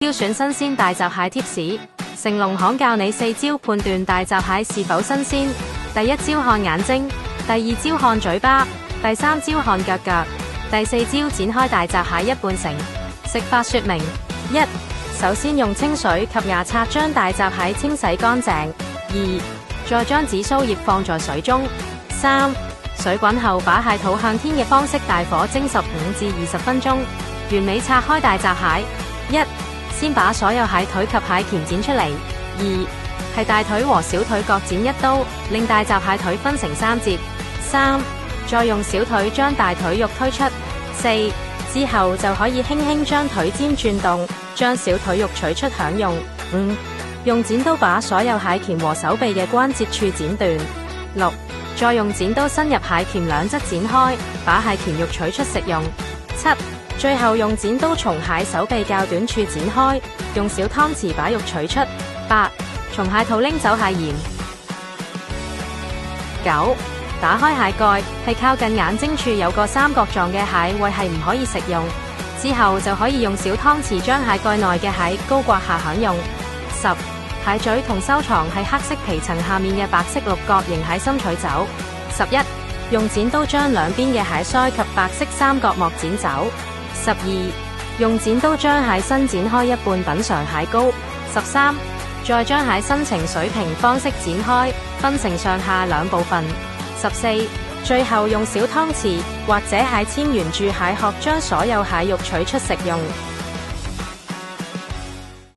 挑選新鮮大閘蟹貼士。成龍行教你4招判斷大閘蟹是否新鮮。第一招看眼睛，第二招看嘴巴，第三招看腳腳，第四招剪開大閘蟹一半成。食法說明：一、首先用清水及牙刷將大閘蟹清洗乾淨。2、再將紫蘇葉放在水中。3、水滾後把蟹肚向天嘅方式大火蒸15至20分鐘。完美拆開大閘蟹。1、先把所有蟹腿及蟹鉗剪出嚟。2、係大腿和小腿各剪一刀，令大閘蟹腿分成3節。3、再用小腿將大腿肉推出。4、之後就可以輕輕將腿尖轉動，將小腿肉取出享用。5、用剪刀把所有蟹鉗和手臂嘅關節處剪斷。6、再用剪刀伸入蟹鉗兩側剪開，把蟹鉗肉取出食用。7、最後用剪刀從蟹手臂較短處剪開，用小湯匙把肉取出。8、從蟹肚拎走蟹鹽。9、打開蟹蓋，係靠近眼睛處有個三角狀嘅蟹胃係唔可以食用，之後就可以用小湯匙將蟹蓋內嘅蟹高刮下享用。10、蟹嘴同收藏係黑色皮層下面嘅白色六角形蟹心取走。11、用剪刀將兩邊嘅蟹腮及白色三角膜剪走。12、用剪刀將蟹身剪開一半品嘗蟹膏。13、再將蟹身呈水平方式剪開，分成上下兩部分。14、最後用小湯匙或者蟹籤沿住蟹殼將所有蟹肉取出食用。